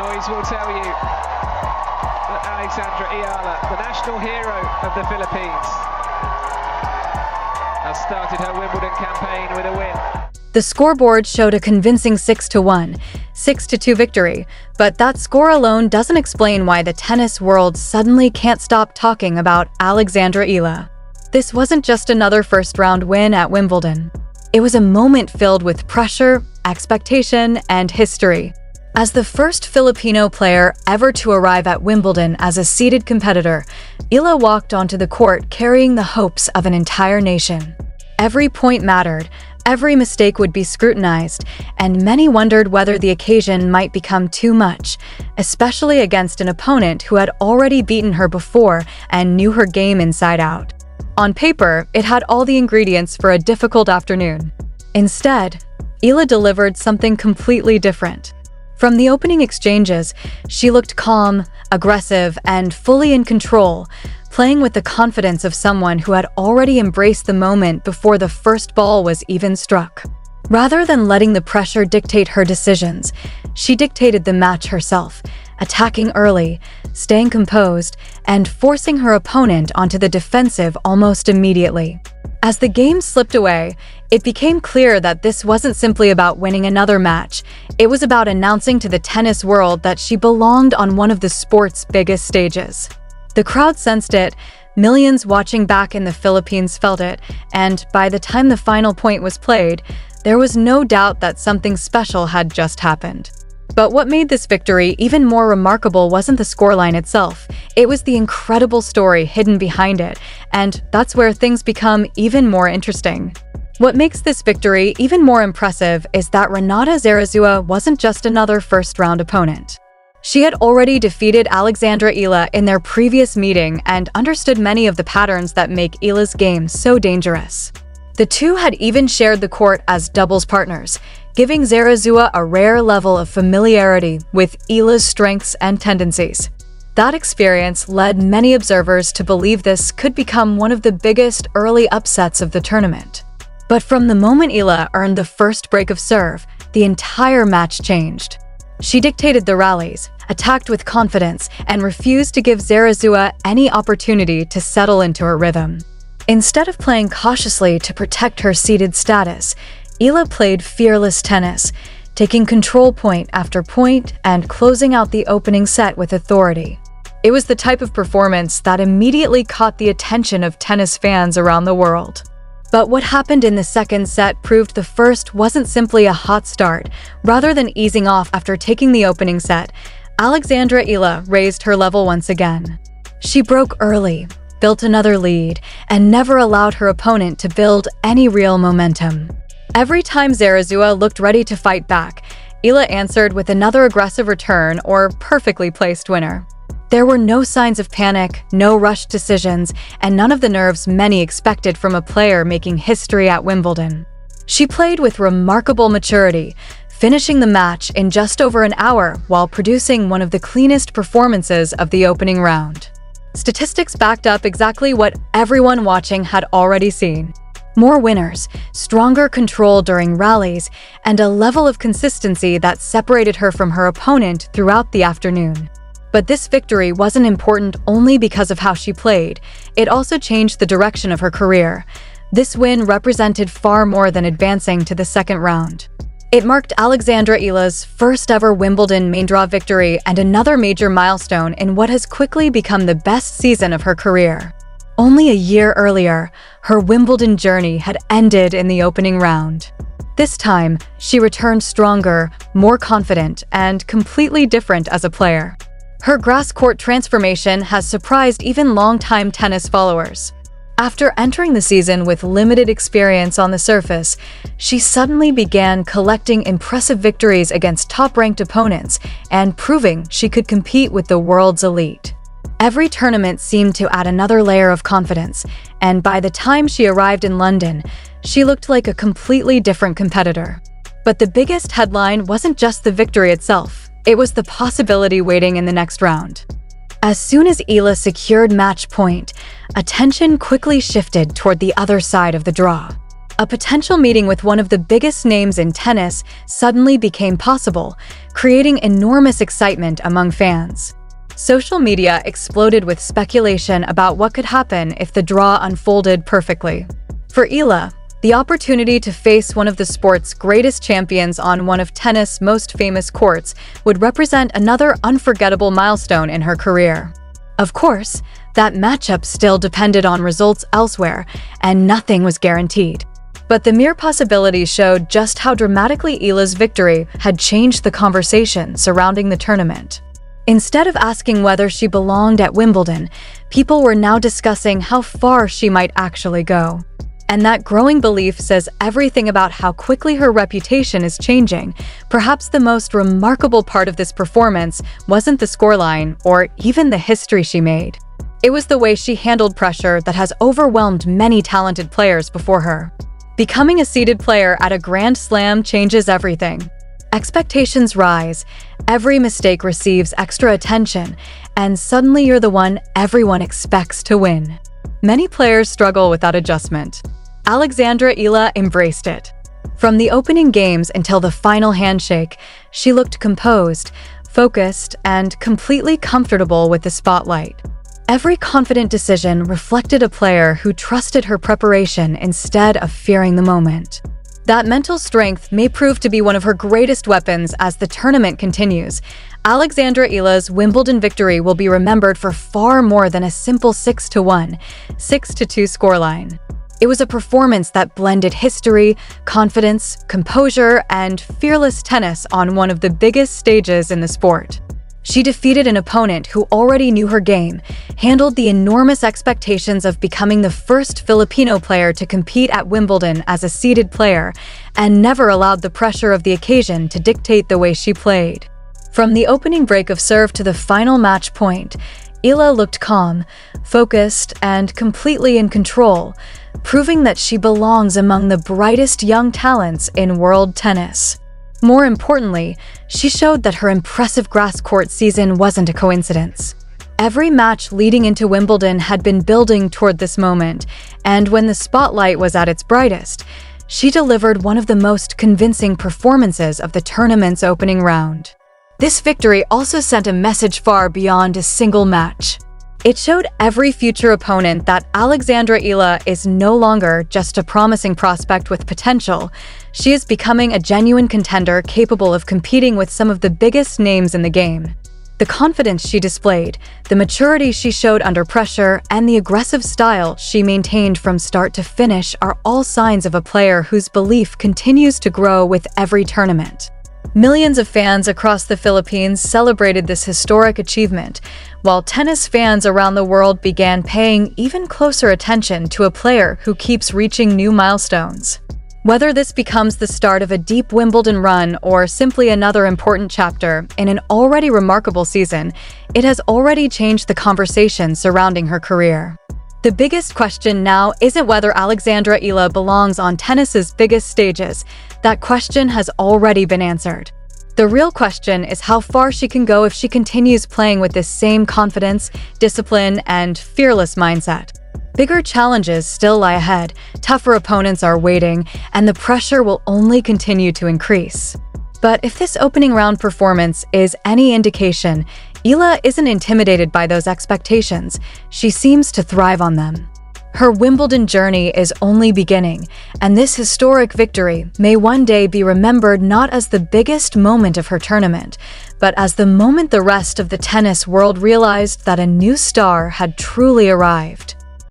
boys will tell you that Alexandra Eala, the national hero of the Philippines, has started her Wimbledon campaign with a win. The scoreboard showed a convincing 6-1, 6-2 victory, but that score alone doesn't explain why the tennis world suddenly can't stop talking about Alexandra Eala. This wasn't just another first-round win at Wimbledon. It was a moment filled with pressure, expectation, and history. As the first Filipino player ever to arrive at Wimbledon as a seeded competitor, Eala walked onto the court carrying the hopes of an entire nation. Every point mattered, every mistake would be scrutinized, and many wondered whether the occasion might become too much, especially against an opponent who had already beaten her before and knew her game inside out. On paper, it had all the ingredients for a difficult afternoon. Instead, Eala delivered something completely different. From the opening exchanges, she looked calm, aggressive, and fully in control, playing with the confidence of someone who had already embraced the moment before the first ball was even struck. Rather than letting the pressure dictate her decisions, she dictated the match herself, attacking early, staying composed, and forcing her opponent onto the defensive almost immediately. As the game slipped away, it became clear that this wasn't simply about winning another match. It was about announcing to the tennis world that she belonged on one of the sport's biggest stages. The crowd sensed it, millions watching back in the Philippines felt it, and by the time the final point was played, there was no doubt that something special had just happened. But what made this victory even more remarkable wasn't the scoreline itself. It was the incredible story hidden behind it, and that's where things become even more interesting. What makes this victory even more impressive is that Renata Zarazúa wasn't just another first-round opponent. She had already defeated Alexandra Eala in their previous meeting and understood many of the patterns that make Eala's game so dangerous. The two had even shared the court as doubles partners, giving Zarazúa a rare level of familiarity with Eala's strengths and tendencies. That experience led many observers to believe this could become one of the biggest early upsets of the tournament. But from the moment Eala earned the first break of serve, the entire match changed. She dictated the rallies, attacked with confidence, and refused to give Zarazúa any opportunity to settle into her rhythm. Instead of playing cautiously to protect her seeded status, Eala played fearless tennis, taking control point after point and closing out the opening set with authority. It was the type of performance that immediately caught the attention of tennis fans around the world. But what happened in the second set proved the first wasn't simply a hot start. Rather than easing off after taking the opening set, Alexandra Eala raised her level once again. She broke early, built another lead, and never allowed her opponent to build any real momentum. Every time Zarazúa looked ready to fight back, Eala answered with another aggressive return or perfectly placed winner. There were no signs of panic, no rushed decisions, and none of the nerves many expected from a player making history at Wimbledon. She played with remarkable maturity, finishing the match in just over an hour while producing one of the cleanest performances of the opening round. Statistics backed up exactly what everyone watching had already seen. More winners, stronger control during rallies, and a level of consistency that separated her from her opponent throughout the afternoon. But this victory wasn't important only because of how she played. It also changed the direction of her career. This win represented far more than advancing to the second round. It marked Alexandra Eala's first ever Wimbledon main draw victory and another major milestone in what has quickly become the best season of her career. Only a year earlier, her Wimbledon journey had ended in the opening round. This time, she returned stronger, more confident, and completely different as a player. Her grass court transformation has surprised even longtime tennis followers. After entering the season with limited experience on the surface, she suddenly began collecting impressive victories against top-ranked opponents and proving she could compete with the world's elite. Every tournament seemed to add another layer of confidence, and by the time she arrived in London, she looked like a completely different competitor. But the biggest headline wasn't just the victory itself. It was the possibility waiting in the next round. As soon as Eala secured match point, attention quickly shifted toward the other side of the draw. A potential meeting with one of the biggest names in tennis suddenly became possible, creating enormous excitement among fans. Social media exploded with speculation about what could happen if the draw unfolded perfectly. For Eala, the opportunity to face one of the sport's greatest champions on one of tennis' most famous courts would represent another unforgettable milestone in her career. Of course, that matchup still depended on results elsewhere, and nothing was guaranteed. But the mere possibility showed just how dramatically Eala's victory had changed the conversation surrounding the tournament. Instead of asking whether she belonged at Wimbledon, people were now discussing how far she might actually go. And that growing belief says everything about how quickly her reputation is changing. Perhaps the most remarkable part of this performance wasn't the scoreline or even the history she made. It was the way she handled pressure that has overwhelmed many talented players before her. Becoming a seeded player at a Grand Slam changes everything. Expectations rise, every mistake receives extra attention, and suddenly you're the one everyone expects to win. Many players struggle with that adjustment. Alexandra Eala embraced it. From the opening games until the final handshake, she looked composed, focused, and completely comfortable with the spotlight. Every confident decision reflected a player who trusted her preparation instead of fearing the moment. That mental strength may prove to be one of her greatest weapons as the tournament continues. Alexandra Eala's Wimbledon victory will be remembered for far more than a simple 6-1, 6-2 scoreline. It was a performance that blended history, confidence, composure, and fearless tennis on one of the biggest stages in the sport. She defeated an opponent who already knew her game, handled the enormous expectations of becoming the first Filipino player to compete at Wimbledon as a seeded player, and never allowed the pressure of the occasion to dictate the way she played. From the opening break of serve to the final match point, Eala looked calm, focused, and completely in control, proving that she belongs among the brightest young talents in world tennis. More importantly, she showed that her impressive grass court season wasn't a coincidence. Every match leading into Wimbledon had been building toward this moment, and when the spotlight was at its brightest, she delivered one of the most convincing performances of the tournament's opening round. This victory also sent a message far beyond a single match. It showed every future opponent that Alexandra Eala is no longer just a promising prospect with potential. She is becoming a genuine contender capable of competing with some of the biggest names in the game. The confidence she displayed, the maturity she showed under pressure, and the aggressive style she maintained from start to finish are all signs of a player whose belief continues to grow with every tournament. Millions of fans across the Philippines celebrated this historic achievement, while tennis fans around the world began paying even closer attention to a player who keeps reaching new milestones. Whether this becomes the start of a deep Wimbledon run or simply another important chapter in an already remarkable season, it has already changed the conversation surrounding her career. The biggest question now isn't whether Alexandra Eala belongs on tennis's biggest stages. That question has already been answered. The real question is how far she can go if she continues playing with this same confidence, discipline, and fearless mindset. Bigger challenges still lie ahead, tougher opponents are waiting, and the pressure will only continue to increase. But if this opening round performance is any indication, Eala isn't intimidated by those expectations. She seems to thrive on them. Her Wimbledon journey is only beginning, and this historic victory may one day be remembered not as the biggest moment of her tournament, but as the moment the rest of the tennis world realized that a new star had truly arrived.